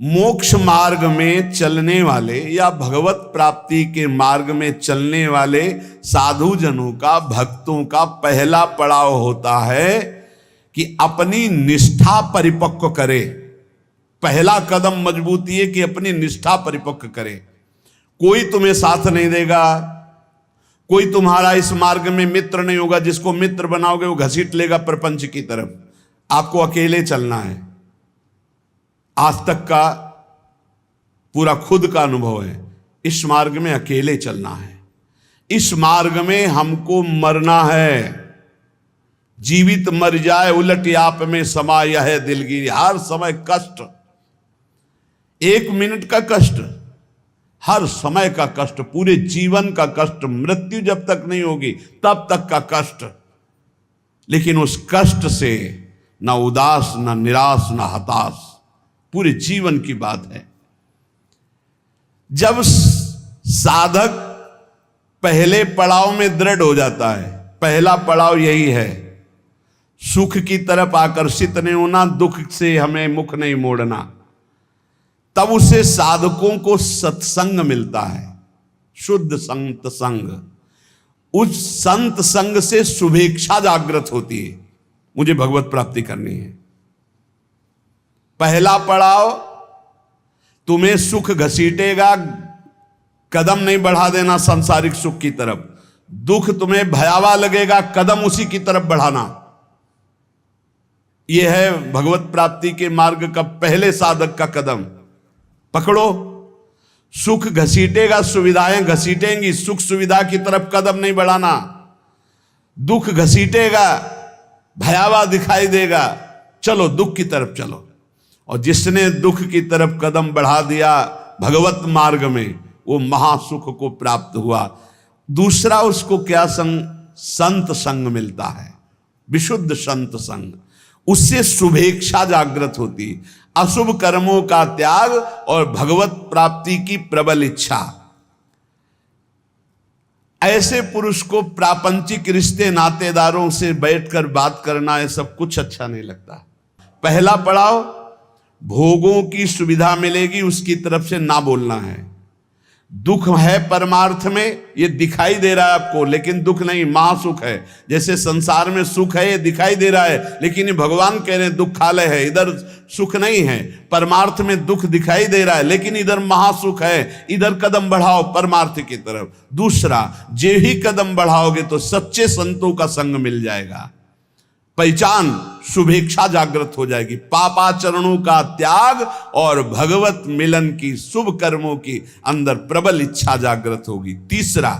मोक्ष मार्ग में चलने वाले या भगवत प्राप्ति के मार्ग में चलने वाले साधु जनों का, भक्तों का पहला पड़ाव होता है कि अपनी निष्ठा परिपक्व करे। पहला कदम मजबूती है कि अपनी निष्ठा परिपक्व करे। कोई तुम्हें साथ नहीं देगा, कोई तुम्हारा इस मार्ग में मित्र नहीं होगा। जिसको मित्र बनाओगे वो घसीट लेगा प्रपंच की तरफ। आपको अकेले चलना है। आज तक का पूरा खुद का अनुभव है, इस मार्ग में अकेले चलना है। इस मार्ग में हमको मरना है। जीवित मर जाए उलट आप में समा यह है दिलगिरी। हर समय कष्ट, 1 मिनट का कष्ट, हर समय का कष्ट, पूरे जीवन का कष्ट। मृत्यु जब तक नहीं होगी तब तक का कष्ट। लेकिन उस कष्ट से ना उदास, ना निराश, ना हताश, पूरे जीवन की बात है। जब साधक पहले पड़ाव में दृढ़ हो जाता है, पहला पड़ाव यही है, सुख की तरफ आकर्षित नहीं होना, दुख से हमें मुख नहीं मोड़ना, तब उसे साधकों को सत्संग मिलता है, शुद्ध संत संग। उस संत संग से शुभेच्छा जागृत होती है, मुझे भगवत प्राप्ति करनी है। पहला पड़ाव तुम्हें सुख घसीटेगा, कदम नहीं बढ़ा देना सांसारिक सुख की तरफ। दुख तुम्हें भयावह लगेगा, कदम उसी की तरफ बढ़ाना। यह है भगवत प्राप्ति के मार्ग का पहले साधक का कदम। पकड़ो, सुख घसीटेगा, सुविधाएं घसीटेंगी, सुख सुविधा की तरफ कदम नहीं बढ़ाना। दुख घसीटेगा, भयावह दिखाई देगा, चलो दुख की तरफ चलो। और जिसने दुख की तरफ कदम बढ़ा दिया भगवत मार्ग में, वो महासुख को प्राप्त हुआ। दूसरा उसको क्या संग? संत संग मिलता है, विशुद्ध संत संग। उससे शुभेच्छा जागृत होती, अशुभ कर्मों का त्याग और भगवत प्राप्ति की प्रबल इच्छा। ऐसे पुरुष को प्रापंचिक रिश्ते नातेदारों से बैठकर बात करना, ये सब कुछ अच्छा नहीं लगता। पहला पड़ाव भोगों की सुविधा मिलेगी उसकी तरफ से ना बोलना है। दुख है परमार्थ में, ये दिखाई दे रहा है आपको, लेकिन दुख नहीं, महासुख है। जैसे संसार में सुख है ये दिखाई दे रहा है, लेकिन ये भगवान कह रहे हैं दुखालय है, इधर सुख नहीं है। परमार्थ में दुख दिखाई दे रहा है, लेकिन इधर महासुख है, इधर कदम बढ़ाओ परमार्थ की तरफ। दूसरा, जे ही कदम बढ़ाओगे तो सच्चे संतों का संग मिल जाएगा, पहचान, शुभेच्छा जागृत हो जाएगी। पापाचरणों का त्याग और भगवत मिलन की, शुभ कर्मों की अंदर प्रबल इच्छा जागृत होगी। तीसरा,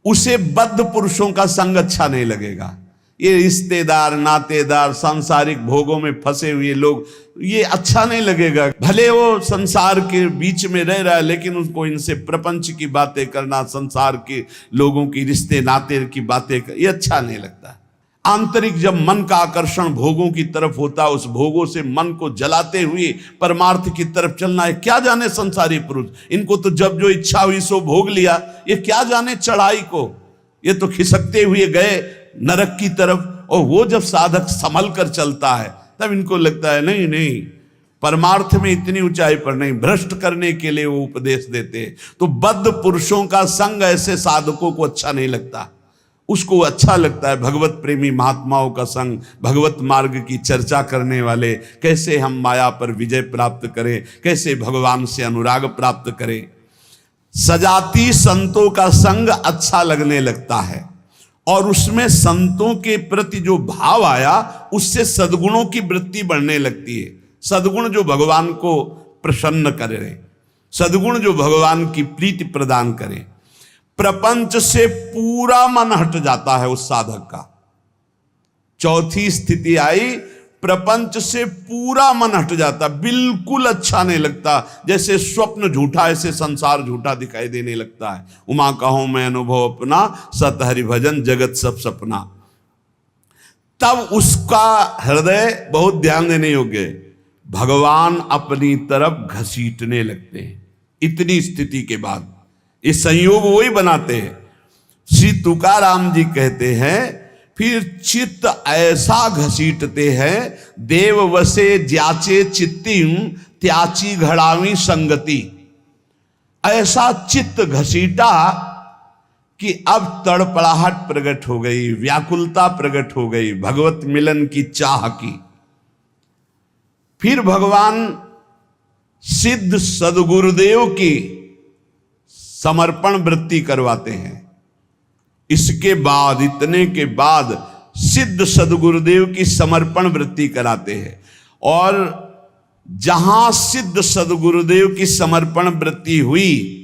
उसे बद्ध पुरुषों का संग अच्छा नहीं लगेगा। ये रिश्तेदार, नातेदार, सांसारिक भोगों में फंसे हुए लोग, ये अच्छा नहीं लगेगा। भले वो संसार के बीच में रह रहा है, लेकिन उसको इनसे प्रपंच की बातें करना, संसार के लोगों की रिश्ते नाते की बातें ये अच्छा नहीं लगता। आंतरिक जब मन का आकर्षण भोगों की तरफ होता है, उस भोगों से मन को जलाते हुए परमार्थ की तरफ चलना है। क्या जाने संसारी पुरुष, इनको तो जब जो इच्छा हुई सो भोग लिया, ये क्या जाने चढ़ाई को, ये तो खिसकते हुए गए नरक की तरफ। और वो जब साधक संभल कर चलता है तब इनको लगता है नहीं नहीं, परमार्थ में इतनी ऊंचाई पर नहीं, भ्रष्ट करने के लिए वो उपदेश देते। तो बद्ध पुरुषों का संग ऐसे साधकों को अच्छा नहीं लगता। उसको अच्छा लगता है भगवत प्रेमी महात्माओं का संग, भगवत मार्ग की चर्चा करने वाले, कैसे हम माया पर विजय प्राप्त करें, कैसे भगवान से अनुराग प्राप्त करें। सजाती संतों का संग अच्छा लगने लगता है, और उसमें संतों के प्रति जो भाव आया उससे सद्गुणों की वृत्ति बढ़ने लगती है। सद्गुण जो भगवान को प्रसन्न करे, सद्गुण जो भगवान की प्रीति प्रदान करे। प्रपंच से पूरा मन हट जाता है उस साधक का। चौथी स्थिति आई, प्रपंच से पूरा मन हट जाता, बिल्कुल अच्छा नहीं लगता। जैसे स्वप्न झूठा, ऐसे संसार झूठा दिखाई देने लगता है। उमा कहूं मैं अनुभव अपना, सत हरि भजन जगत सब सपना। तब उसका हृदय बहुत ध्यान देने योग्य, भगवान अपनी तरफ घसीटने लगते हैं। इतनी स्थिति के बाद ये संयोग वही बनाते हैं। श्री तुकाराम जी कहते हैं, फिर चित्त ऐसा घसीटते हैं, देव वसे ज्याचे चित्तिम त्याची घड़ावी संगति, ऐसा चित्त घसीटा कि अब तड़पड़ाहट प्रकट हो गई, व्याकुलता प्रकट हो गई भगवत मिलन की चाह की। फिर भगवान सिद्ध सदगुरुदेव की समर्पण वृत्ति करवाते हैं। इसके बाद, इतने के बाद सिद्ध सदगुरुदेव की समर्पण वृत्ति कराते हैं। और जहां सिद्ध सदगुरुदेव की समर्पण वृत्ति हुई,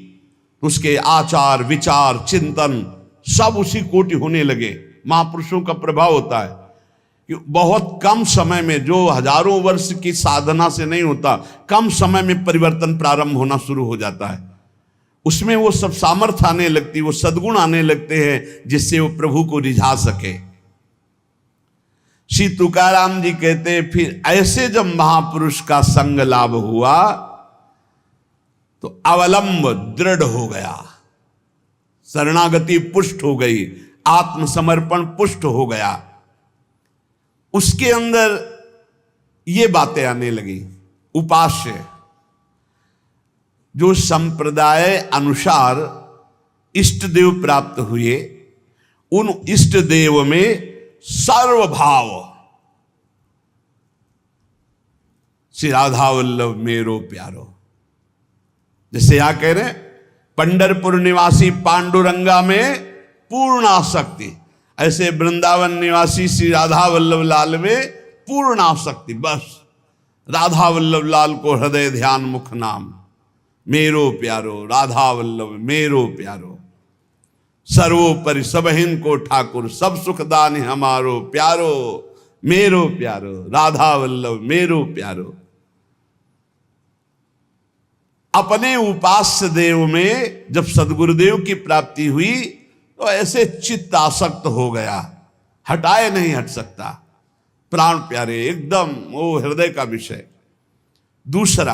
उसके आचार विचार चिंतन सब उसी कोटि होने लगे। महापुरुषों का प्रभाव होता है कि बहुत कम समय में, जो हजारों वर्ष की साधना से नहीं होता, कम समय में परिवर्तन प्रारंभ होना शुरू हो जाता है। उसमें वो सब सामर्थ्य आने लगती, वो सद्गुण आने लगते हैं जिससे वो प्रभु को रिझा सके। श्री तुकाराम जी कहते, फिर ऐसे जब महापुरुष का संग लाभ हुआ तो अवलंब दृढ़ हो गया, शरणागति पुष्ट हो गई, आत्मसमर्पण पुष्ट हो गया। उसके अंदर ये बातें आने लगी। उपास्य, जो संप्रदाय अनुसार इष्ट देव प्राप्त हुए, उन इष्ट देव में सर्वभाव, श्री राधा वल्लभ मेरो प्यारो, जैसे यहां कह रहे पंढरपुर निवासी पांडुरंगा में पूर्ण आसक्ति, ऐसे वृंदावन निवासी श्री राधा वल्लभ लाल में पूर्ण आसक्ति। बस राधा वल्लभ लाल को हृदय ध्यान मुख नाम, मेरो प्यारो राधा वल्लभ मेरो प्यारो, सर्वोपरि सबहिन को ठाकुर, सब सुखदान हमारो प्यारो, मेरो प्यारो राधा वल्लभ मेरो प्यारो। अपने उपास्य देव में जब सदगुरुदेव की प्राप्ति हुई तो ऐसे चित्त आसक्त हो गया, हटाए नहीं हट सकता, प्राण प्यारे एकदम, वो हृदय का विषय। दूसरा,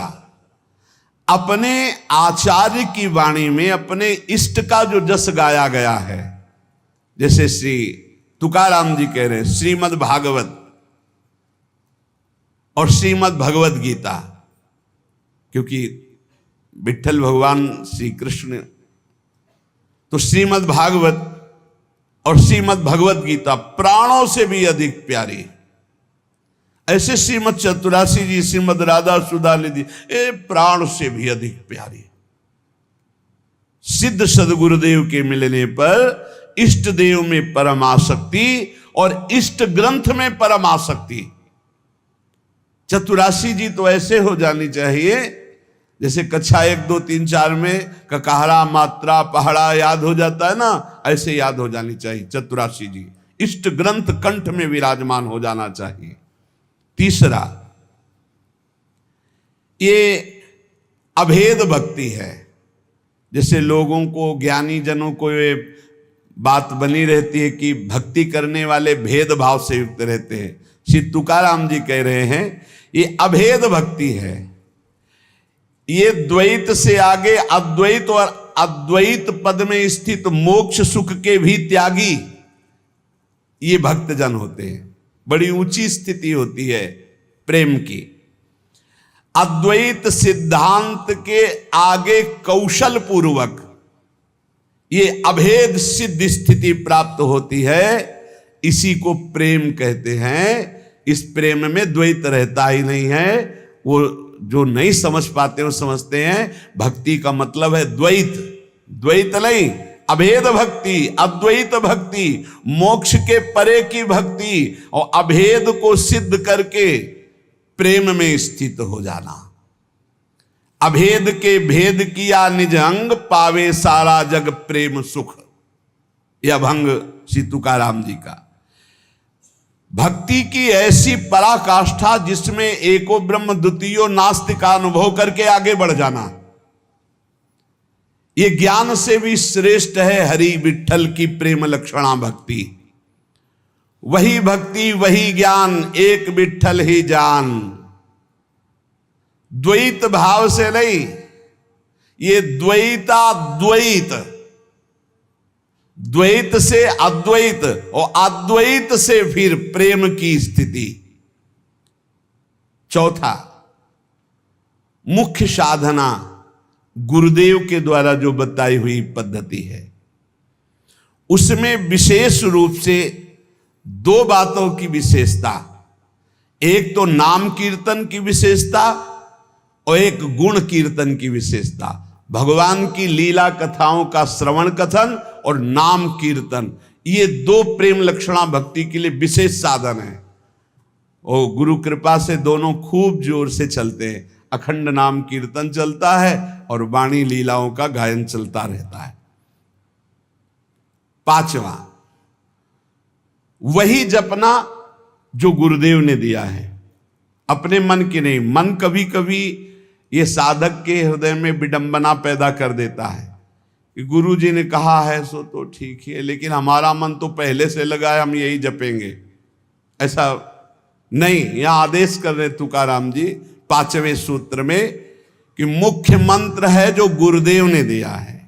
अपने आचार्य की वाणी में अपने इष्ट का जो जस गाया गया है, जैसे श्री तुकाराम जी कह रहे हैं श्रीमद् भागवत और श्रीमद् भगवत गीता, क्योंकि विठ्ठल भगवान श्री कृष्ण, तो श्रीमद् भागवत और श्रीमद् भगवत गीता प्राणों से भी अधिक प्यारी। ऐसे श्रीमद् चतुरासी जी, श्रीमद् राधा सुधा निधि, ये प्राण से भी अधिक प्यारी। सिद्ध सदगुरुदेव के मिलने पर इष्ट देव में परमासक्ति और इष्ट ग्रंथ में परमासक्ति। चतुरासी जी तो ऐसे हो जानी चाहिए जैसे कक्षा 1, 2, 3, 4 में ककहरा मात्रा पहाड़ा याद हो जाता है ना, ऐसे याद हो जानी चाहिए चतुरासी जी। इष्ट ग्रंथ कंठ में विराजमान हो जाना चाहिए। तीसरा, ये अभेद भक्ति है। जैसे लोगों को, ज्ञानी जनों को ये बात बनी रहती है कि भक्ति करने वाले भेदभाव से युक्त रहते हैं। श्री तुकाराम जी कह रहे हैं ये अभेद भक्ति है। ये द्वैत से आगे अद्वैत और अद्वैत पद में स्थित मोक्ष सुख के भी त्यागी ये भक्तजन होते हैं। बड़ी ऊंची स्थिति होती है प्रेम की। अद्वैत सिद्धांत के आगे कौशल पूर्वक ये अभेद सिद्ध स्थिति प्राप्त होती है, इसी को प्रेम कहते हैं। इस प्रेम में द्वैत रहता ही नहीं है। वो जो नहीं समझ पाते वो समझते हैं भक्ति का मतलब है द्वैत। द्वैत नहीं, अभेद भक्ति, अद्वैत भक्ति, मोक्ष के परे की भक्ति और अभेद को सिद्ध करके प्रेम में स्थित हो जाना। अभेद के भेद किया निज अंग, पावे सारा जग प्रेम सुख। यह अभंग श्री तुकाराम जी का। भक्ति की ऐसी पराकाष्ठा जिसमें एको ब्रह्म द्वितीयो नास्ति का अनुभव करके आगे बढ़ जाना, ये ज्ञान से भी श्रेष्ठ है। हरि विठ्ठल की प्रेम लक्षणा भक्ति, वही भक्ति वही ज्ञान, एक विठ्ठल ही जान। द्वैत भाव से नहीं, ये द्वैताद्वैत, द्वैत से अद्वैत और अद्वैत से फिर प्रेम की स्थिति। चौथा, मुख्य साधना गुरुदेव के द्वारा जो बताई हुई पद्धति है, उसमें विशेष रूप से दो बातों की विशेषता, एक तो नाम कीर्तन की विशेषता और एक गुण कीर्तन की विशेषता। भगवान की लीला कथाओं का श्रवण कथन और नाम कीर्तन, ये दो प्रेम लक्षणा भक्ति के लिए विशेष साधन है। और गुरु कृपा से दोनों खूब जोर से चलते हैं। अखंड नाम कीर्तन चलता है और वाणी लीलाओं का गायन चलता रहता है। पांचवा, वही जपना जो गुरुदेव ने दिया है, अपने मन की नहीं। मन कभी कभी ये साधक के हृदय में विडंबना पैदा कर देता है कि गुरु जी ने कहा है सो तो ठीक है, लेकिन हमारा मन तो पहले से लगा है हम यही जपेंगे। ऐसा नहीं, यहां आदेश कर रहे तुकाराम जी 5वें सूत्र में कि मुख्य मंत्र है जो गुरुदेव ने दिया है।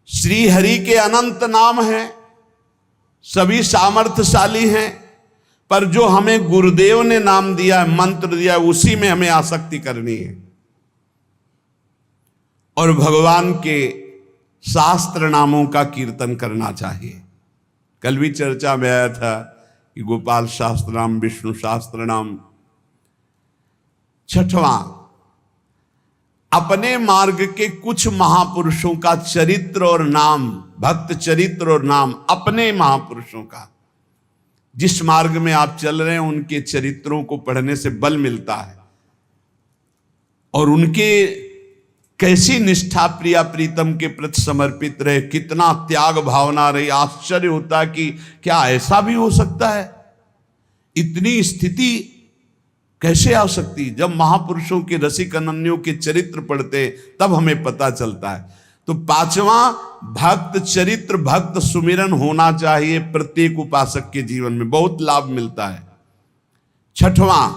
श्री हरि के अनंत नाम हैं, सभी सामर्थ्यशाली हैं, पर जो हमें गुरुदेव ने नाम दिया है, मंत्र दिया है, उसी में हमें आसक्ति करनी है। और भगवान के शास्त्र नामों का कीर्तन करना चाहिए। कल भी चर्चा में आया था कि गोपाल शास्त्र नाम, विष्णु शास्त्र नाम। छठवां, अपने मार्ग के कुछ महापुरुषों का चरित्र और नाम, भक्त चरित्र और नाम, अपने महापुरुषों का, जिस मार्ग में आप चल रहे हैं उनके चरित्रों को पढ़ने से बल मिलता है। और उनके कैसी निष्ठा प्रिया प्रीतम के प्रति समर्पित रहे, कितना त्याग भावना रही। आश्चर्य होता कि क्या ऐसा भी हो सकता है, इतनी स्थिति कैसे आ सकती। जब महापुरुषों के रसिक अनन्यों के चरित्र पढ़ते तब हमें पता चलता है। तो पांचवा, भक्त चरित्र, भक्त सुमिरन होना चाहिए प्रत्येक उपासक के जीवन में, बहुत लाभ मिलता है। छठवां,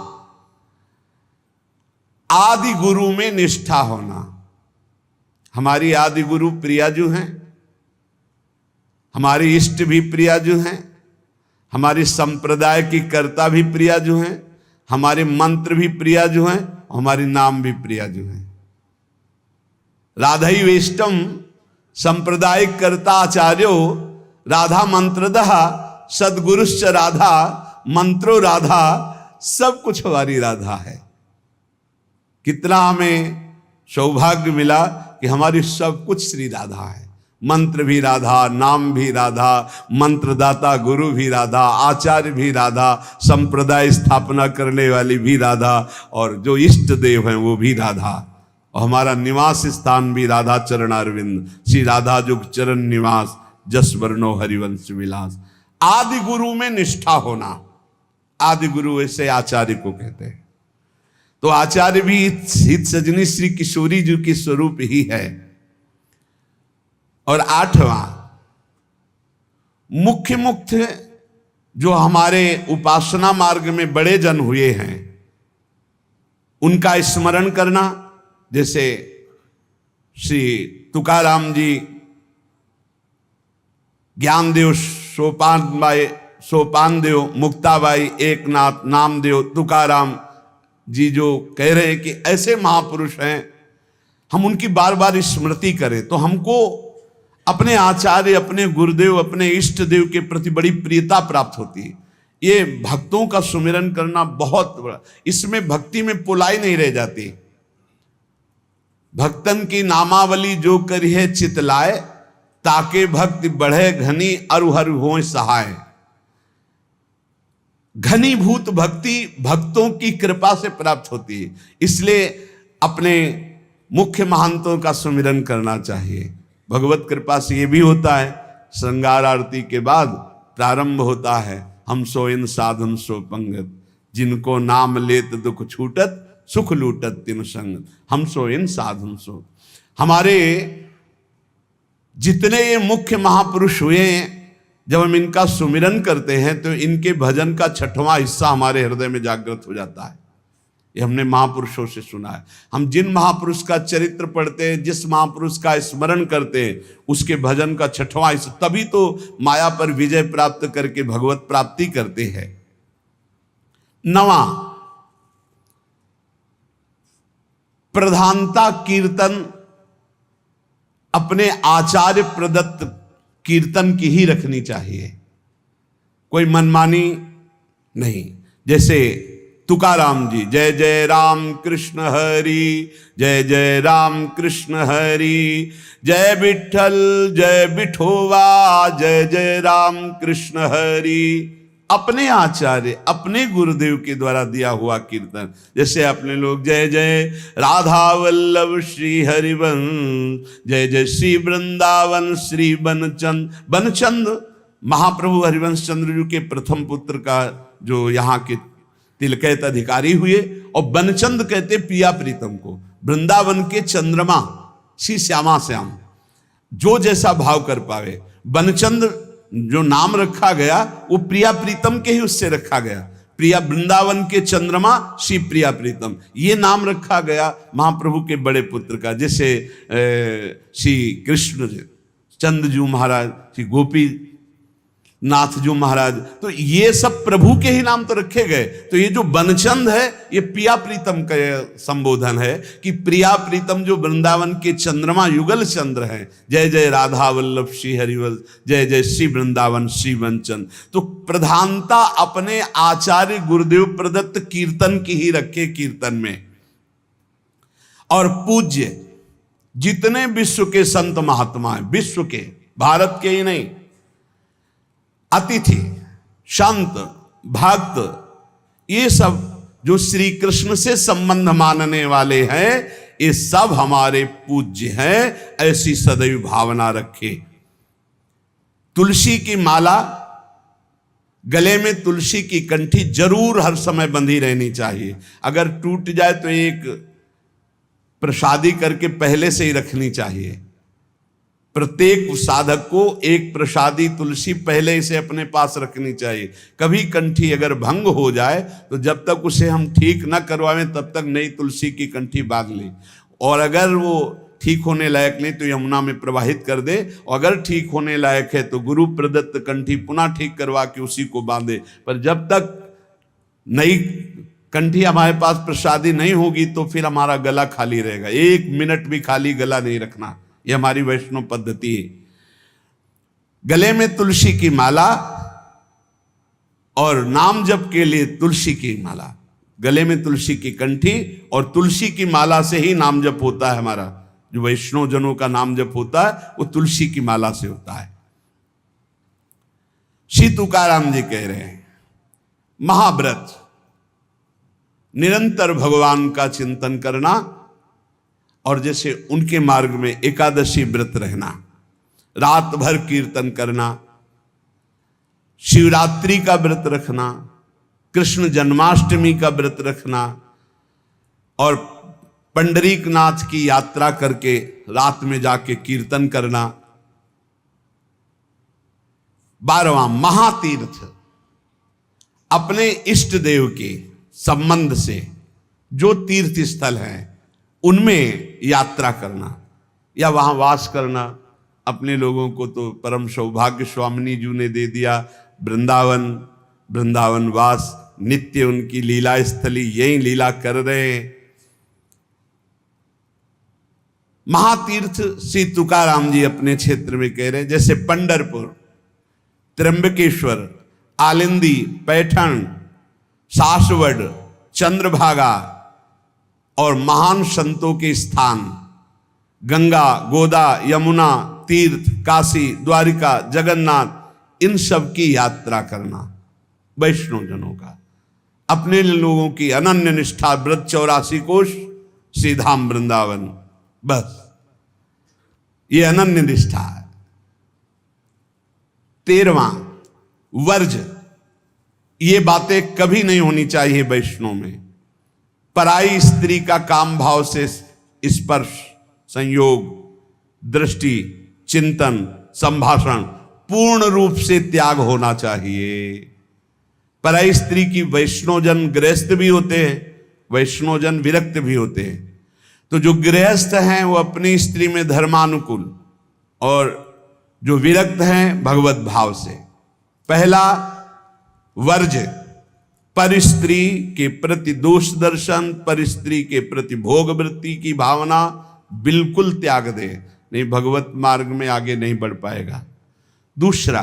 आदि गुरु में निष्ठा होना। हमारी आदि गुरु प्रियाजू हैं, हमारी इष्ट भी प्रियाजू हैं, हमारी संप्रदाय की कर्ता भी प्रियाजू हैं, हमारे मंत्र भी प्रियाजू हैं, हमारी नाम भी प्रियाजू हैं। राधई वेष्टम संप्रदायिक कर्ता आचार्यो राधा मंत्रदः सदगुरुश्च राधा मंत्रो राधा, सब कुछ हमारी राधा है। कितना हमें सौभाग्य मिला कि हमारी सब कुछ श्री राधा है। मंत्र भी राधा, नाम भी राधा, मंत्रदाता गुरु भी राधा, आचार्य भी राधा, संप्रदाय स्थापना करने वाली भी राधा, और जो इष्ट देव हैं वो भी राधा, और हमारा निवास स्थान भी राधा चरणारविंद। श्री राधा जुग चरण निवास, जस वर्णो हरिवंश विलास। आदि गुरु में निष्ठा होना, आदि गुरु ऐसे आचार्य को कहते हैं। तो आचार्य भी हित सजनी श्री किशोरी जी की स्वरूप ही है। और आठवां, मुख्य जो हमारे उपासना मार्ग में बड़े जन हुए हैं उनका स्मरण करना, जैसे श्री तुकाराम जी, ज्ञानदेव, सोपानदेव, मुक्ताबाई, एकनाथ, नामदेव, तुकाराम जी जो कह रहे हैं कि ऐसे महापुरुष हैं, हम उनकी बार बार स्मृति करें तो हमको अपने आचार्य, अपने गुरुदेव, अपने इष्ट देव के प्रति बड़ी प्रियता प्राप्त होती है। ये भक्तों का सुमिरन करना बहुत बड़ा, इसमें भक्ति में पुलाई नहीं रह जाती। भक्तन की नामावली जो करी है चितलाए, ताके भक्ति बढ़े घनी अरु हर होए सहाय। घनीभूत भक्ति भक्तों की कृपा से प्राप्त होती है, इसलिए अपने मुख्य महंतों का सुमिरन करना चाहिए। भगवत कृपा से ये भी होता है, श्रृंगार आरती के बाद प्रारंभ होता है, हम सो इन साधन सो पंगत, जिनको नाम लेत दुख छूटत, सुख लूटत तिन संगत, हम सो इन साधन सो। हमारे जितने ये मुख्य महापुरुष हुए हैं, जब हम इनका सुमिरन करते हैं तो इनके भजन का छठवां हिस्सा हमारे हृदय में जागृत हो जाता है। ये हमने महापुरुषों से सुना है। हम जिन महापुरुष का चरित्र पढ़ते हैं, जिस महापुरुष का स्मरण करते हैं, उसके भजन का छठवां हिस्सा, तभी तो माया पर विजय प्राप्त करके भगवत प्राप्ति करते हैं। नवा, प्रधानता कीर्तन अपने आचार्य प्रदत्त कीर्तन की ही रखनी चाहिए, कोई मनमानी नहीं। जैसे तुकाराम जी, जय जय राम कृष्ण हरि, जय जय राम कृष्ण हरि, जय विठल जय विठोवा, जय जय राम कृष्ण हरि। अपने आचार्य अपने गुरुदेव के द्वारा दिया हुआ कीर्तन। जैसे अपने लोग जय जय राधा वल्लभ श्री हरिवंश, जय जय श्री वृंदावन श्री बनचंद महाप्रभु हरिवंश चंद्र जी के प्रथम पुत्र का जो यहाँ के तिलकैत अधिकारी हुए, और बनचंद कहते पिया प्रीतम को, वृंदावन के चंद्रमा श्री श्यामा श्याम, जो जैसा भाव कर पावे। बनचंद जो नाम रखा गया वो प्रिया प्रीतम के ही उससे रखा गया, प्रिया वृंदावन के चंद्रमा श्री प्रिया प्रीतम, ये नाम रखा गया महाप्रभु के बड़े पुत्र का। जैसे श्री कृष्ण चंद्र जी महाराज, श्री गोपी नाथ जो महाराज, तो ये सब प्रभु के ही नाम तो रखे गए। तो ये जो बनचंद है ये प्रिया प्रीतम का संबोधन है कि प्रिया प्रीतम जो वृंदावन के चंद्रमा युगल चंद्र हैं, जय जय राधा वल्लभ श्री हरिवंश, जय जय श्री वृंदावन श्री वंचन। तो प्रधानता अपने आचार्य गुरुदेव प्रदत्त कीर्तन की ही रखे कीर्तन में। और पूज्य जितने विश्व के संत महात्मा हैं, विश्व के, भारत के ही नहीं, अतिथि संत भक्त, ये सब जो श्री कृष्ण से संबंध मानने वाले हैं, ये सब हमारे पूज्य हैं। ऐसी सदैव भावना रखे। तुलसी की माला, गले में तुलसी की कंठी जरूर हर समय बंधी रहनी चाहिए। अगर टूट जाए तो एक प्रसादी करके पहले से ही रखनी चाहिए। प्रत्येक साधक को एक प्रसादी तुलसी पहले से अपने पास रखनी चाहिए। कभी कंठी अगर भंग हो जाए तो जब तक उसे हम ठीक न करवाएं तब तक नई तुलसी की कंठी बांध लें, और अगर वो ठीक होने लायक नहीं तो यमुना में प्रवाहित कर दे, और अगर ठीक होने लायक है तो गुरु प्रदत्त कंठी पुनः ठीक करवा के उसी को बांधे। पर जब तक नई कंठी हमारे पास प्रसादी नहीं होगी तो फिर हमारा गला खाली रहेगा। 1 मिनट भी खाली गला नहीं रखना, ये हमारी वैष्णव पद्धति है। गले में तुलसी की माला और नाम जप के लिए तुलसी की माला, गले में तुलसी की कंठी और तुलसी की माला से ही नाम जप होता है। हमारा जो वैष्णव जनों का नाम जप होता है वो तुलसी की माला से होता है। श्री तुकाराम जी कह रहे हैं, महाव्रत निरंतर भगवान का चिंतन करना, और जैसे उनके मार्ग में एकादशी व्रत रहना, रात भर कीर्तन करना, शिवरात्रि का व्रत रखना, कृष्ण जन्माष्टमी का व्रत रखना, और पंडरीकनाथ की यात्रा करके रात में जाके कीर्तन करना। 12वां महातीर्थ, अपने इष्ट देव के संबंध से जो तीर्थ स्थल हैं उनमें यात्रा करना या वहां वास करना। अपने लोगों को तो परम सौभाग्य स्वामिनी जी ने दे दिया, वृंदावन वास, नित्य उनकी लीला स्थली, यही लीला कर रहे हैं। महातीर्थ श्री तुकाराम जी अपने क्षेत्र में कह रहे हैं, जैसे पंढरपुर, त्र्यंबकेश्वर, आलिंदी, पैठण, सासवड़, चंद्रभागा और महान संतों के स्थान गंगा, गोदा, यमुना, तीर्थ, काशी, द्वारिका, जगन्नाथ, इन सब की यात्रा करना वैष्णव जनों का। अपने लोगों की अनन्य निष्ठा, व्रत 84 कोश, श्रीधाम वृंदावन, बस ये अनन्य निष्ठा है। 13वां वर्ज, ये बातें कभी नहीं होनी चाहिए वैष्णव में। पराई स्त्री का काम भाव से स्पर्श, संयोग, दृष्टि, चिंतन, संभाषण पूर्ण रूप से त्याग होना चाहिए। पराई स्त्री की वैष्णवजन गृहस्थ भी होते हैं, वैष्णवजन विरक्त भी होते हैं। तो जो गृहस्थ हैं वो अपनी स्त्री में धर्मानुकूल, और जो विरक्त हैं भगवत भाव से। पहला वर्ज, पर स्त्री के प्रति दोष दर्शन, पर स्त्री के प्रति भोग वृत्ति की भावना बिल्कुल त्याग दे, नहीं भगवत मार्ग में आगे नहीं बढ़ पाएगा। दूसरा,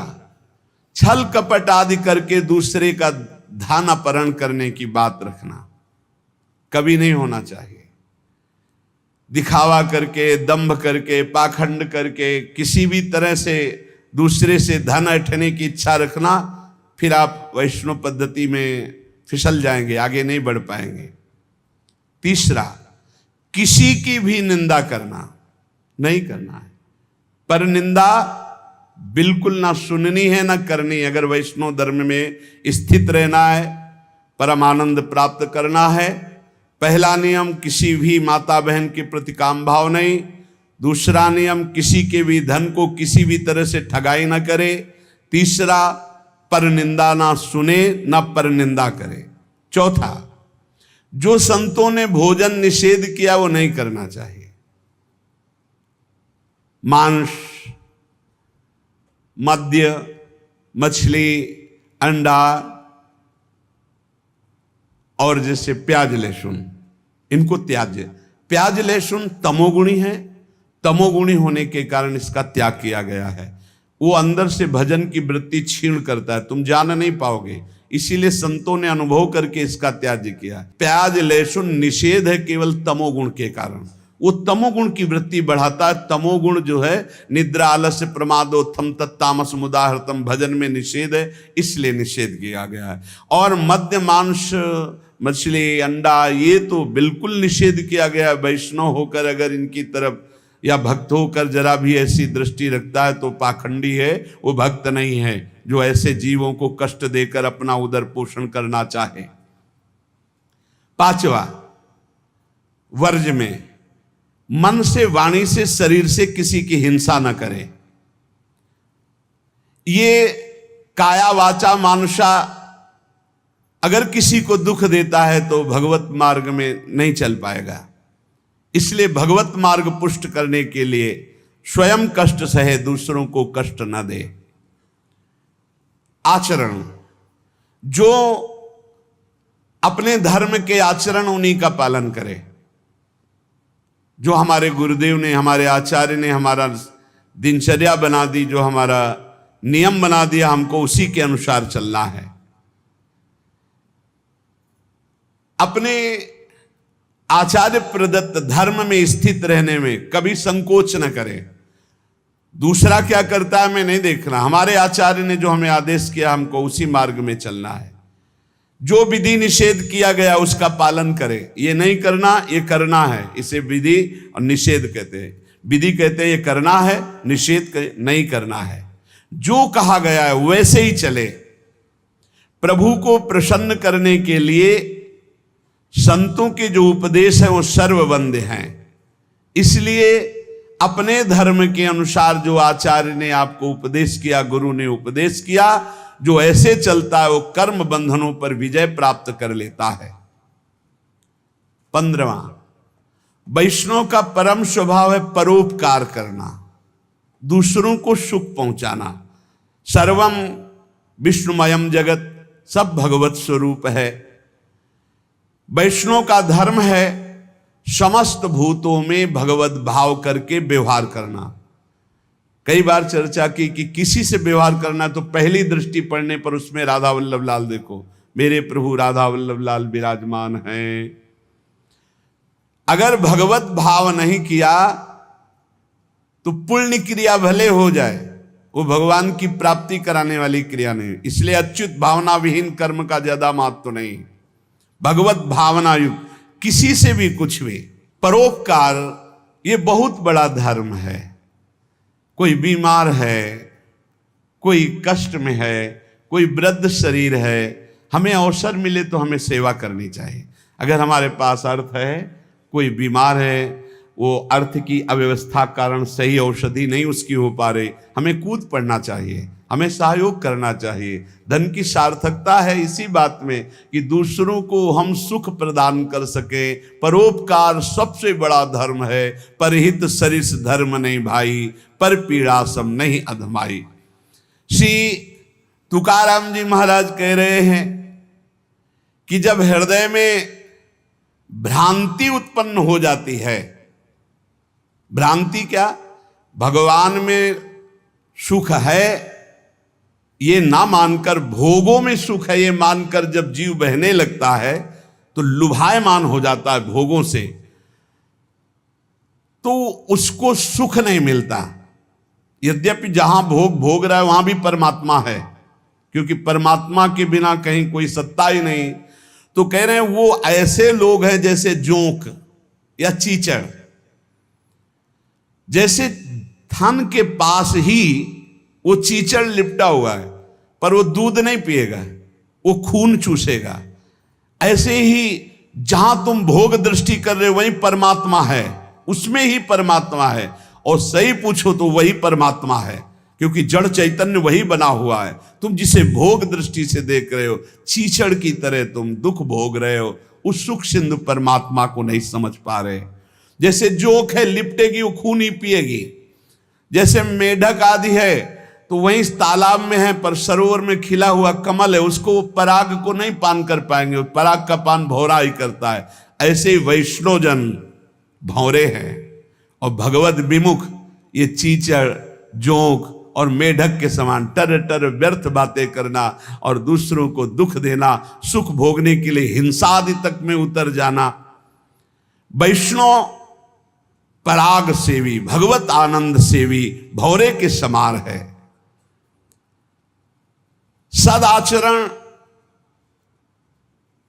छल कपट आदि करके दूसरे का धन अपहरण करने की बात रखना कभी नहीं होना चाहिए। दिखावा करके, दंभ करके, पाखंड करके किसी भी तरह से दूसरे से धन ऐंठने की इच्छा रखना, फिर आप वैष्णव पद्धति में फिसल जाएंगे, आगे नहीं बढ़ पाएंगे। तीसरा, किसी की भी निंदा करना नहीं करना है। पर निंदा बिल्कुल ना सुननी है ना करनी। अगर वैष्णव धर्म में स्थित रहना है, परम आनंद प्राप्त करना है, पहला नियम किसी भी माता बहन के प्रति काम भाव नहीं। दूसरा नियम किसी के भी धन को किसी भी तरह से ठगाई ना करे। तीसरा, पर निंदा ना सुने ना पर निंदा करे। चौथा, जो संतों ने भोजन निषेध किया वो नहीं करना चाहिए। मांस, मद्य, मछली, अंडा और जैसे प्याज लहसुन, इनको त्याज्य। प्याज लहसुन तमोगुणी है, तमोगुणी होने के कारण इसका त्याग किया गया है। वो अंदर से भजन की वृत्ति छीण करता है, तुम जान नहीं पाओगे, इसीलिए संतों ने अनुभव करके इसका त्याग किया। प्याज लहसुन निषेध है केवल तमोगुण के कारण, वो तमोगुण की वृत्ति बढ़ाता है। तमोगुण जो है निद्रा, आलस्य, प्रमादोत्थम तत्तामस मुदाहृतम, भजन में निषेध है, इसलिए निषेध किया गया है। और मद्य, मांस, मछली, अंडा ये तो बिल्कुल निषेध किया गया है। वैष्णव होकर अगर इनकी तरफ या भक्त होकर जरा भी ऐसी दृष्टि रखता है तो पाखंडी है, वो भक्त नहीं है जो ऐसे जीवों को कष्ट देकर अपना उदर पोषण करना चाहे। पांचवा, वर्ज में मन से, वाणी से, शरीर से किसी की हिंसा न करे। ये काया वाचा मानुषा अगर किसी को दुख देता है तो भगवत मार्ग में नहीं चल पाएगा। इसलिए भगवत मार्ग पुष्ट करने के लिए स्वयं कष्ट सहे, दूसरों को कष्ट न दे। आचरण, जो अपने धर्म के आचरण उन्हीं का पालन करे। जो हमारे गुरुदेव ने, हमारे आचार्य ने हमारा दिनचर्या बना दी, जो हमारा नियम बना दिया, हमको उसी के अनुसार चलना है। अपने आचार्य प्रदत्त धर्म में स्थित रहने में कभी संकोच न करें। दूसरा क्या करता है मैं नहीं देखना, हमारे आचार्य ने जो हमें आदेश किया हमको उसी मार्ग में चलना है। जो विधि निषेध किया गया उसका पालन करें। ये नहीं करना, ये करना है, इसे विधि और निषेध कहते हैं। विधि कहते हैं ये करना है, निषेध नहीं करना है। जो कहा गया है वैसे ही चले। प्रभु को प्रसन्न करने के लिए संतों के जो उपदेश है वो सर्ववंद्य हैं। इसलिए अपने धर्म के अनुसार जो आचार्य ने आपको उपदेश किया, गुरु ने उपदेश किया, जो ऐसे चलता है वो कर्म बंधनों पर विजय प्राप्त कर लेता है। 15वां, वैष्णव का परम स्वभाव है परोपकार करना, दूसरों को सुख पहुंचाना। सर्वम विष्णुमयम जगत, सब भगवत स्वरूप है। वैष्णव का धर्म है समस्त भूतों में भगवत भाव करके व्यवहार करना। कई बार चर्चा की कि किसी से व्यवहार करना तो पहली दृष्टि पड़ने पर उसमें राधा वल्लभ लाल देखो, मेरे प्रभु राधा वल्लभ लाल विराजमान हैं। अगर भगवत भाव नहीं किया तो पुण्य क्रिया भले हो जाए, वो भगवान की प्राप्ति कराने वाली क्रिया नहीं। इसलिए अच्युत भावना विहीन कर्म का ज्यादा महत्व नहीं। भगवत भावना युक्त किसी से भी कुछ भी। परोपकार ये बहुत बड़ा धर्म है। कोई बीमार है, कोई कष्ट में है, कोई वृद्ध शरीर है, हमें अवसर मिले तो हमें सेवा करनी चाहिए। अगर हमारे पास अर्थ है, कोई बीमार है, वो अर्थ की अव्यवस्था कारण सही औषधि नहीं उसकी हो पा रही, हमें कूद पड़ना चाहिए, हमें सहयोग करना चाहिए। धन की सार्थकता है इसी बात में कि दूसरों को हम सुख प्रदान कर सके। परोपकार सबसे बड़ा धर्म है। परहित सरिस धर्म नहीं भाई, पर पीड़ा सम नहीं अधमाई। श्री तुकाराम जी महाराज कह रहे हैं कि जब हृदय में भ्रांति उत्पन्न हो जाती है, भ्रांति क्या, भगवान में सुख है ये ना मानकर, भोगों में सुख है ये मानकर जब जीव बहने लगता है तो लुभायमान हो जाता है भोगों से, तो उसको सुख नहीं मिलता। यद्यपि जहां भोग भोग रहा है वहां भी परमात्मा है, क्योंकि परमात्मा के बिना कहीं कोई सत्ता ही नहीं। तो कह रहे हैं वो ऐसे लोग हैं जैसे जोंक या चीचड़, जैसे थन के पास ही वो चीचड़ लिपटा हुआ है पर वो दूध नहीं पिएगा, वो खून चूसेगा। ऐसे ही जहां तुम भोग दृष्टि कर रहे हो वहीं परमात्मा है, उसमें ही परमात्मा है। और सही पूछो तो वही परमात्मा है, क्योंकि जड़ चैतन्य वही बना हुआ है। तुम जिसे भोग दृष्टि से देख रहे हो, चीचड़ की तरह तुम दुख भोग रहे हो, उस सुख सिंधु परमात्मा को नहीं समझ पा रहे। जैसे जोंक है लिपटेगी वो खून ही पिएगी, जैसे मेढक आदि है तो वहीं इस तालाब में है पर सरोवर में खिला हुआ कमल है, उसको पराग को नहीं पान कर पाएंगे, पराग का पान भौरा ही करता है। ऐसे ही वैष्णोजन भौरे हैं और भगवत विमुख ये चीचड़ जोंक और मेढक के समान टर टर व्यर्थ बातें करना और दूसरों को दुख देना, सुख भोगने के लिए हिंसा आदि तक में उतर जाना। वैष्णव पराग सेवी, भगवत आनंद सेवी भौरे के समान है। सदाचरण,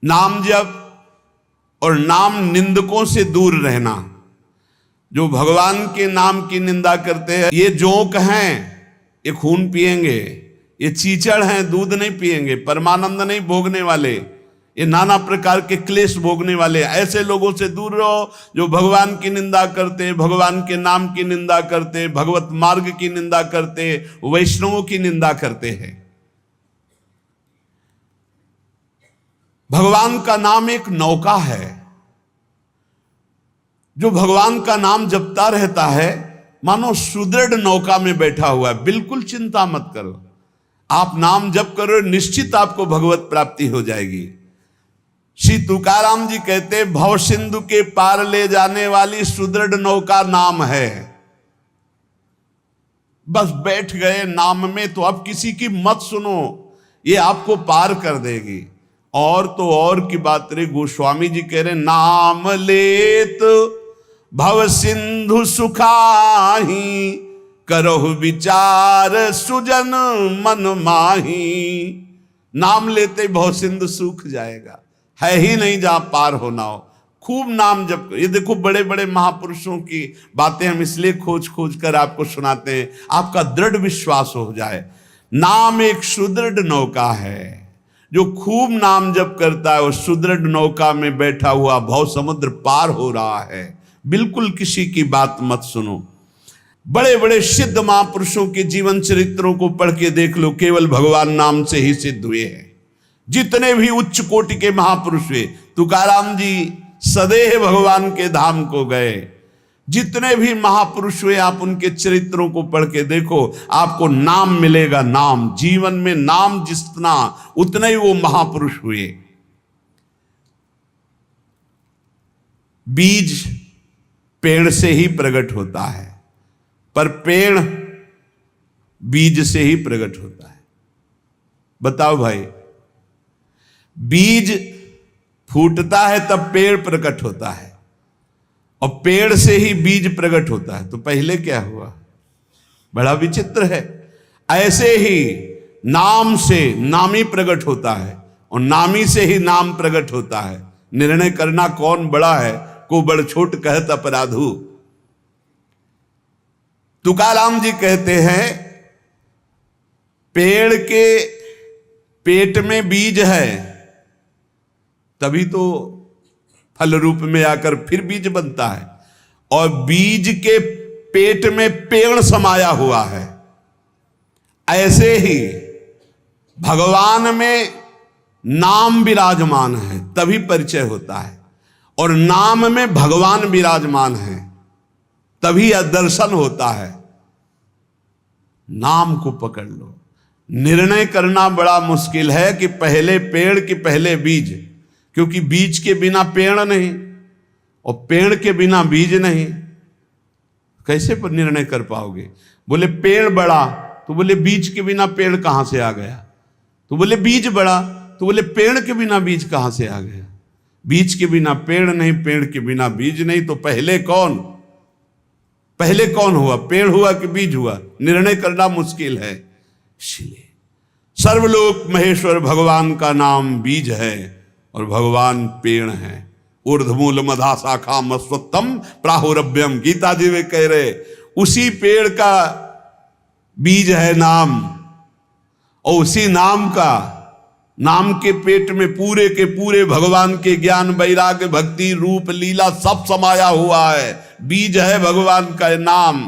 नाम जप और नाम निंदकों से दूर रहना। जो भगवान के नाम की निंदा करते हैं ये जोंक हैं, ये खून पिएंगे, ये चीचड़ हैं, दूध नहीं पिएंगे, परमानंद नहीं भोगने वाले, ये नाना प्रकार के क्लेश भोगने वाले। ऐसे लोगों से दूर रहो जो भगवान की निंदा करते, भगवान के नाम की निंदा करते, भगवत मार्ग की निंदा करते, वैष्णवों की निंदा करते हैं। भगवान का नाम एक नौका है, जो भगवान का नाम जपता रहता है मानो सुदृढ़ नौका में बैठा हुआ है। बिल्कुल चिंता मत करो, आप नाम जप करो, निश्चित आपको भगवत प्राप्ति हो जाएगी। श्री तुकाराम जी कहते भव सिंधु के पार ले जाने वाली सुदृढ़ नौका नाम है। बस बैठ गए नाम में तो अब किसी की मत सुनो, ये आपको पार कर देगी। और तो और की बात रे, गोस्वामी जी कह रहे नाम लेत भव सिंधु सुखाही, करहु विचार सुजन मन माही। नाम लेते भव सिंधु सूख जाएगा, है ही नहीं जहां पार होना हो। खूब नाम जप, ये देखो बड़े बड़े महापुरुषों की बातें हम इसलिए खोज खोज कर आपको सुनाते हैं, आपका दृढ़ विश्वास हो जाए। नाम एक सुदृढ़ नौका है, जो खूब नाम जप करता है वो सुदृढ़ नौका में बैठा हुआ भव समुद्र पार हो रहा है। बिल्कुल किसी की बात मत सुनो। बड़े बड़े सिद्ध महापुरुषों के जीवन चरित्रों को पढ़ के देख लो, केवल भगवान नाम से ही सिद्ध हुए हैं। जितने भी उच्च कोटि के महापुरुष हुए, तुकाराम जी सदैव भगवान के धाम को गए। जितने भी महापुरुष हुए आप उनके चरित्रों को पढ़ के देखो, आपको नाम मिलेगा। नाम जीवन में नाम जितना उतने ही वो महापुरुष हुए। बीज पेड़ से ही प्रकट होता है, पर पेड़ बीज से ही प्रकट होता है। बताओ भाई, बीज फूटता है तब पेड़ प्रकट होता है और पेड़ से ही बीज प्रकट होता है। तो पहले क्या हुआ? बड़ा विचित्र है। ऐसे ही नाम से नामी प्रकट होता है और नामी से ही नाम प्रकट होता है। निर्णय करना कौन बड़ा है, को बड़ छोट कहत अपराधु। तुकाराम जी कहते हैं पेड़ के पेट में बीज है तभी तो फल रूप में आकर फिर बीज बनता है, और बीज के पेट में पेड़ समाया हुआ है। ऐसे ही भगवान में नाम विराजमान है तभी परिचय होता है, और नाम में भगवान विराजमान है तभी दर्शन होता है। नाम को पकड़ लो। निर्णय करना बड़ा मुश्किल है कि पहले पेड़ कि पहले बीज। क्योंकि बीज के बिना पेड़ नहीं और पेड़ के बिना बीज नहीं। कैसे पर निर्णय कर पाओगे? बोले पेड़ बढ़ा, तो बोले बीज के बिना पेड़ कहां से आ गया? तो बोले बीज बढ़ा, तो बोले पेड़ के बिना बीज कहां से आ गया? बीज के बिना पेड़ नहीं, पेड़ के बिना बीज नहीं। तो पहले कौन हुआ? पेड़ हुआ कि बीज हुआ? निर्णय करना मुश्किल है। इसलिए सर्वलोक महेश्वर भगवान का नाम बीज है और भगवान पेड़ है। ऊर्ध्वमूल मधा शाखा मस्वत्तम प्राहुरभ्यम, गीता जी में कह रहे उसी पेड़ का बीज है नाम, और उसी नाम के पेट में पूरे के पूरे भगवान के ज्ञान वैराग्य भक्ति रूप लीला सब समाया हुआ है। बीज है भगवान का नाम।